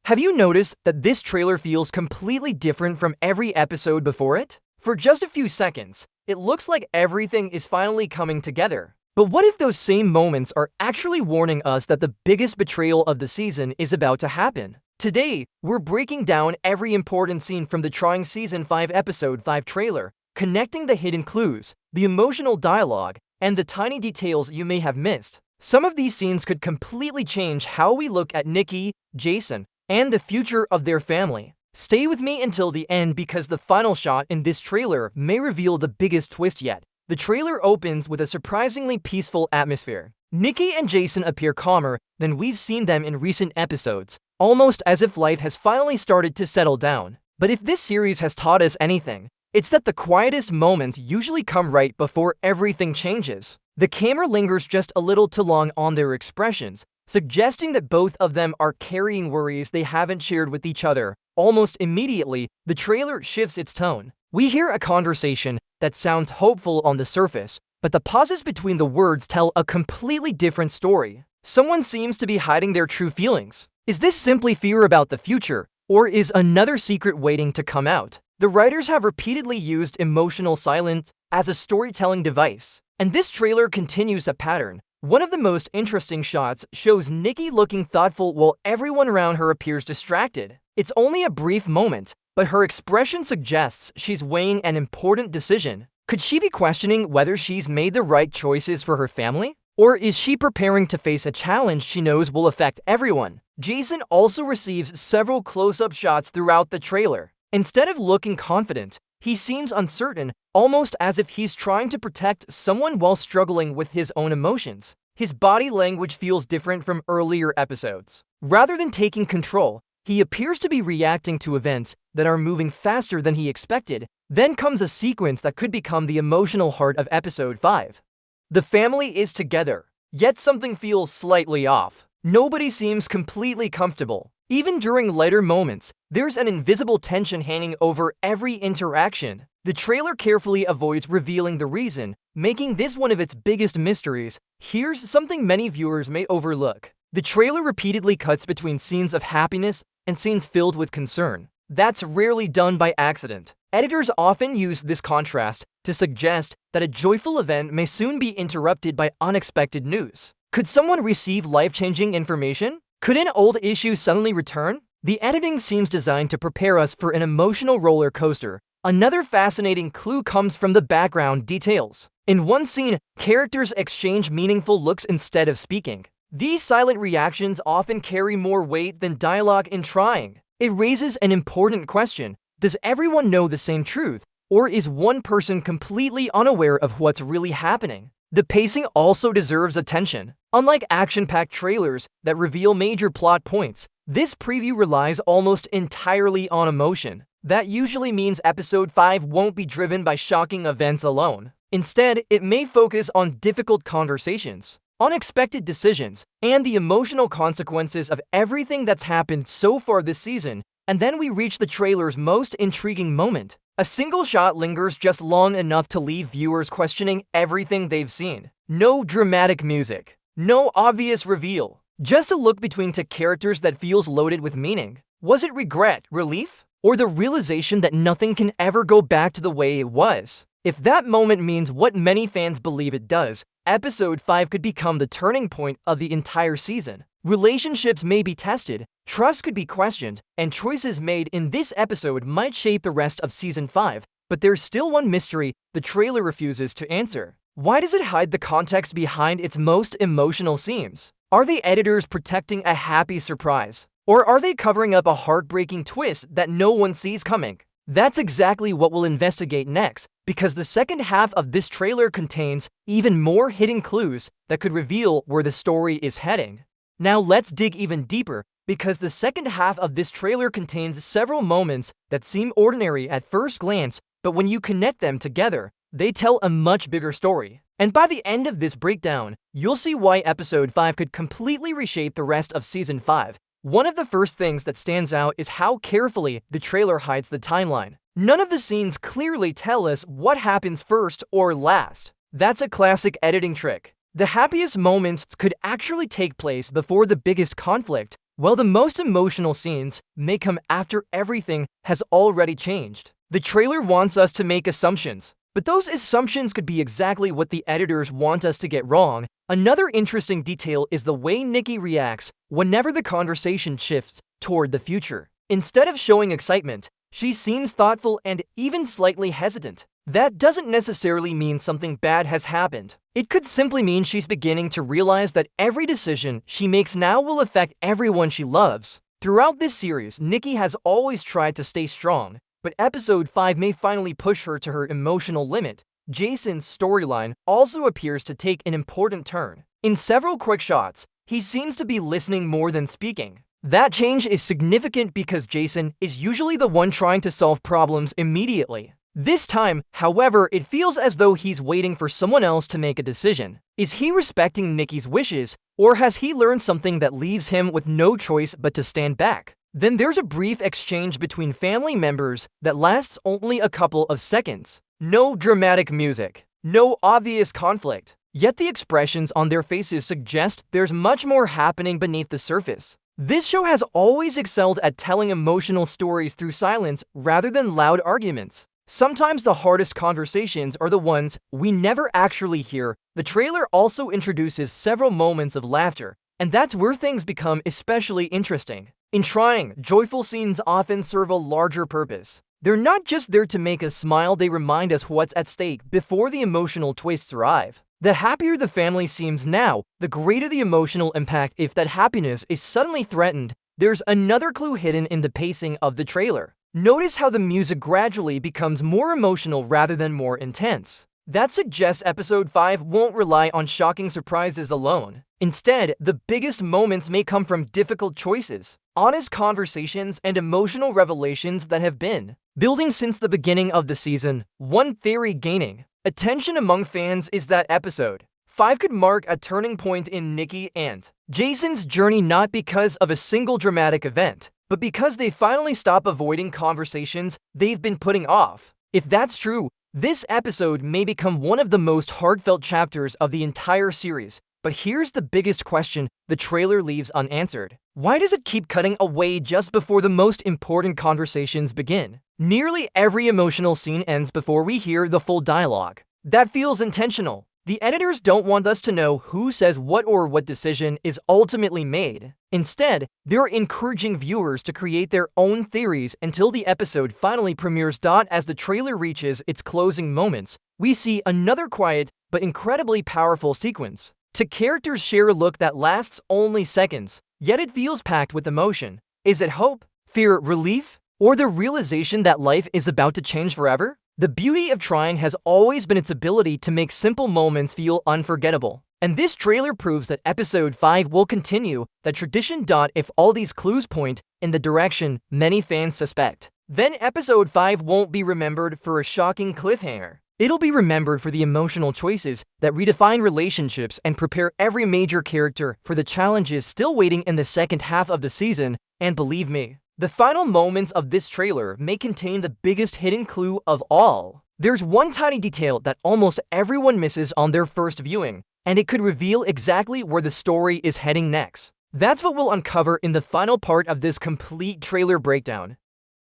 Have you noticed that this trailer feels completely different from every episode before it? For just a few seconds, it looks like everything is finally coming together. But what if those same moments are actually warning us that the biggest betrayal of the season is about to happen? Today, we're breaking down every important scene from the trying Season 5 Episode 5 trailer, connecting the hidden clues, the emotional dialogue, and the tiny details you may have missed. Some of these scenes could completely change how we look at Nikki, Jason, and the future of their family. Stay with me until the end because the final shot in this trailer may reveal the biggest twist yet. The trailer opens with a surprisingly peaceful atmosphere. Nikki and Jason appear calmer than we've seen them in recent episodes, almost as if life has finally started to settle down. But if this series has taught us anything, it's that the quietest moments usually come right before everything changes. The camera lingers just a little too long on their expressions, suggesting that both of them are carrying worries they haven't shared with each other. Almost immediately, the trailer shifts its tone. We hear a conversation that sounds hopeful on the surface, but the pauses between the words tell a completely different story. Someone seems to be hiding their true feelings. Is this simply fear about the future, or is another secret waiting to come out? The writers have repeatedly used emotional silence as a storytelling device, and this trailer continues a pattern. One of the most interesting shots shows Nikki looking thoughtful while everyone around her appears distracted. It's only a brief moment, but her expression suggests she's weighing an important decision. Could she be questioning whether she's made the right choices for her family? Or is she preparing to face a challenge she knows will affect everyone? Jason also receives several close-up shots throughout the trailer. Instead of looking confident, he seems uncertain, almost as if he's trying to protect someone while struggling with his own emotions. His body language feels different from earlier episodes. Rather than taking control, he appears to be reacting to events that are moving faster than he expected. Then comes a sequence that could become the emotional heart of Episode 5. The family is together, yet something feels slightly off. Nobody seems completely comfortable. Even during lighter moments, there's an invisible tension hanging over every interaction. The trailer carefully avoids revealing the reason, making this one of its biggest mysteries. Here's something many viewers may overlook. The trailer repeatedly cuts between scenes of happiness and scenes filled with concern. That's rarely done by accident. Editors often use this contrast to suggest that a joyful event may soon be interrupted by unexpected news. Could someone receive life-changing information? Could an old issue suddenly return? The editing seems designed to prepare us for an emotional roller coaster. Another fascinating clue comes from the background details. In one scene, characters exchange meaningful looks instead of speaking. These silent reactions often carry more weight than dialogue in trying. It raises an important question. Does everyone know the same truth, or is one person completely unaware of what's really happening? The pacing also deserves attention. Unlike action-packed trailers that reveal major plot points, this preview relies almost entirely on emotion. That usually means Episode 5 won't be driven by shocking events alone. Instead, it may focus on difficult conversations, unexpected decisions, and the emotional consequences of everything that's happened so far this season. And then we reach the trailer's most intriguing moment. A single shot lingers just long enough to leave viewers questioning everything they've seen. No dramatic music, no obvious reveal, just a look between two characters that feels loaded with meaning. Was it regret, relief, or the realization that nothing can ever go back to the way it was? If that moment means what many fans believe it does, Episode 5 could become the turning point of the entire season. Relationships may be tested, trust could be questioned, and choices made in this episode might shape the rest of Season 5. But there's still one mystery the trailer refuses to answer. Why does it hide the context behind its most emotional scenes? Are the editors protecting a happy surprise? Or are they covering up a heartbreaking twist that no one sees coming? That's exactly what we'll investigate next, because the second half of this trailer contains even more hidden clues that could reveal where the story is heading. Now let's dig even deeper, because the second half of this trailer contains several moments that seem ordinary at first glance, but when you connect them together, they tell a much bigger story. And by the end of this breakdown, you'll see why Episode 5 could completely reshape the rest of Season 5. One of the first things that stands out is how carefully the trailer hides the timeline. None of the scenes clearly tell us what happens first or last. That's a classic editing trick. The happiest moments could actually take place before the biggest conflict, Well, the most emotional scenes may come after everything has already changed. The trailer wants us to make assumptions, but those assumptions could be exactly what the editors want us to get wrong. Another interesting detail is the way Nikki reacts whenever the conversation shifts toward the future. Instead of showing excitement, she seems thoughtful and even slightly hesitant. That doesn't necessarily mean something bad has happened. It could simply mean she's beginning to realize that every decision she makes now will affect everyone she loves. Throughout this series, Nikki has always tried to stay strong, but episode 5 may finally push her to her emotional limit. Jason's storyline also appears to take an important turn. In several quick shots, he seems to be listening more than speaking. That change is significant because Jason is usually the one trying to solve problems immediately. This time, however, it feels as though he's waiting for someone else to make a decision. Is he respecting Nikki's wishes, or has he learned something that leaves him with no choice but to stand back? Then there's a brief exchange between family members that lasts only a couple of seconds. No dramatic music, no obvious conflict, yet the expressions on their faces suggest there's much more happening beneath the surface. This show has always excelled at telling emotional stories through silence rather than loud arguments. Sometimes the hardest conversations are the ones we never actually hear. The trailer also introduces several moments of laughter, and that's where things become especially interesting. In trying, joyful scenes often serve a larger purpose. They're not just there to make us smile, they remind us what's at stake before the emotional twists arrive. The happier the family seems now, the greater the emotional impact if that happiness is suddenly threatened. There's another clue hidden in the pacing of the trailer. Notice how the music gradually becomes more emotional rather than more intense. That suggests episode 5 won't rely on shocking surprises alone. Instead, the biggest moments may come from difficult choices, honest conversations, and emotional revelations that have been building since the beginning of the season. One theory gaining attention among fans is that episode 5 could mark a turning point in Nikki and Jason's journey, not because of a single dramatic event, but because they finally stop avoiding conversations they've been putting off. If that's true, this episode may become one of the most heartfelt chapters of the entire series. But here's the biggest question the trailer leaves unanswered. Why does it keep cutting away just before the most important conversations begin? Nearly every emotional scene ends before we hear the full dialogue. That feels intentional. The editors don't want us to know who says what or what decision is ultimately made. Instead, they're encouraging viewers to create their own theories until the episode finally premieres. As the trailer reaches its closing moments, we see another quiet but incredibly powerful sequence. Two characters share a look that lasts only seconds, yet it feels packed with emotion. Is it hope, fear, relief, or the realization that life is about to change forever? The beauty of trying has always been its ability to make simple moments feel unforgettable. And this trailer proves that episode 5 will continue that tradition. If all these clues point in the direction many fans suspect, then episode 5 won't be remembered for a shocking cliffhanger. It'll be remembered for the emotional choices that redefine relationships and prepare every major character for the challenges still waiting in the second half of the season. And believe me, the final moments of this trailer may contain the biggest hidden clue of all. There's one tiny detail that almost everyone misses on their first viewing, and it could reveal exactly where the story is heading next. That's what we'll uncover in the final part of this complete trailer breakdown.